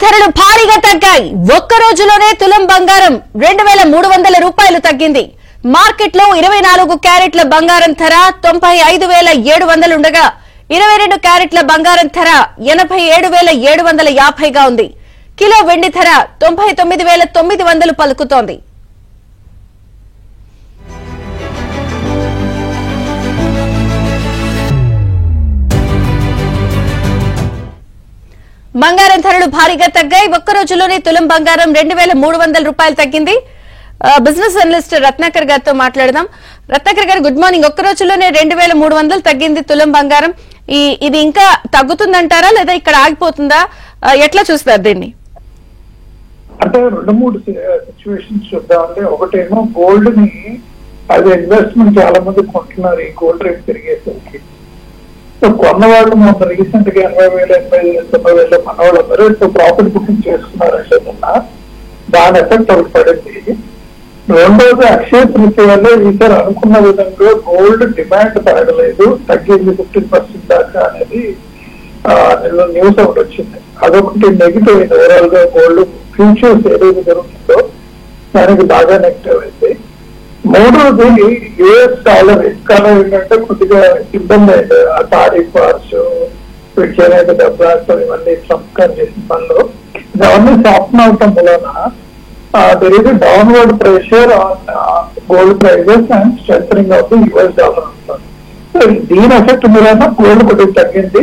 ధరలు భారీగా తగ్గాయి. ఒక్క రోజులోనే తులం బంగారం 2300 రూపాయలు తగ్గింది. మార్కెట్లో 24 క్యారెట్ల బంగారం ధర 95,700 ఉండగా 22 క్యారెట్ల బంగారం ధర 87,750గా ఉంది. కిలో వెండి ధర 99,900 పలుకుతోంది. బంగారం ధరలు భారీగా తగ్గాయి. ఒక్క రోజులోనే తులం బంగారం 2300 రూపాయలు తగ్గింది. బిజినెస్ అనలిస్ట్ రత్నాకర్ గారితో మాట్లాడదాం. రత్నాకర్ గారు, గుడ్ మార్నింగ్. ఒక్క రోజులోనే 2300 తగ్గింది తులం బంగారం. ఇది ఇంకా తగ్గుతుందంటారా లేదా ఇక్కడ ఆగిపోతుందా? ఎట్లా చూస్తారు దీన్ని? అంటే 2-3 సిచ్యువేషన్స్ చూద్దామంటే, ఒకటేమో గోల్డ్ ని అది ఇన్వెస్ట్మెంట్ చాలా మంది కొంటున్నారు ఈ గోల్డ్ రేట్ పెరిగేసరికి. సో కొన్నవాళ్ళు మొన్న రీసెంట్ గా 80,000, 80,000, 90,000 మన వాళ్ళందరూ ఇప్పుడు ప్రాఫిట్ బుకింగ్ చేసుకున్నారంటే దాని ఎఫెక్ట్ ఒకటి పడింది. రెండోది అక్షయ తృతీయ వల్ల ఈసారి అనుకున్న విధంగా గోల్డ్ డిమాండ్ పెరగలేదు, తగ్గింది 15% దాకా అనేది న్యూస్ ఒకటి వచ్చింది. అదొకటి నెగిటివ్ అయింది. ఓవరాల్ గా గోల్డ్ ఫ్యూచర్స్ ఏదైతే జరుగుతుందో దానికి బాగా నెగిటివ్ అయింది. మూడోది యుఎస్ డాలర్ ఎక్కడ ఏంటంటే కొద్దిగా ఇబ్బంది అయింది. ఆ టారిఫ్ వార్స్, చేనేత డబ్బు ఇవన్నీ సంస్కారం చేసిన పనులు ఇవన్నీ సాఫ్ట్ అవటం వలన there is a downward pressure on gold prices and strengthening of the US dollar. So దీని ఎఫెక్ట్ మూలన గోల్డ్ కొద్దిగా తగ్గింది.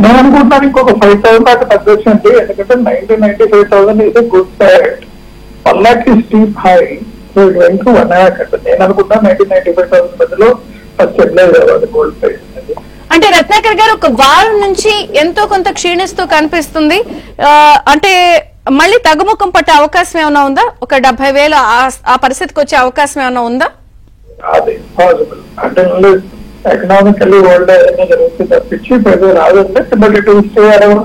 నేను అనుకుంటున్నాను ఇంకొక 5,000 దాకా తగ్గొచ్చండి. ఎందుకంటే 90,000-95,000 is a good side. 1 lakh is steep high. So ఇది వెంటూ 1 lakh అంటే నేను అనుకుంటున్నా 90,000-95,000 మధ్యలో స్టెబిలైజ్ అవ్వాలి గోల్డ్ ప్రైస్ అనేది. అంటే రత్నాకర్ గారు, ఒక వారం నుంచి ఎంతో కొంత క్షీణిస్తూ కనిపిస్తుంది. అంటే మళ్ళీ తగ్గుముఖం పట్టే అవకాశం ఏమైనా ఉందా? ఒక 70,000 ఆ పరిస్థితికి వచ్చే అవకాశం ఏమైనా ఉందా? అది పాసిబుల్. అంటే ఎకనామికల్లీ వరల్డ్ ఏదైనా జరుగుతుంది తప్పించి పెద్ద రాదంటే, but it will stay around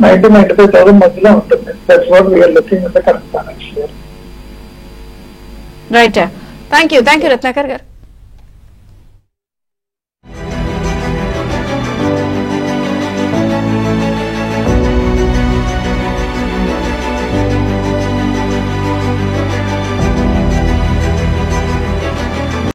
90,000-95,000 మధ్యలో ఉంటుంది. That's what we're looking at the current financial year. Right. Thank you Ratnakar గారు.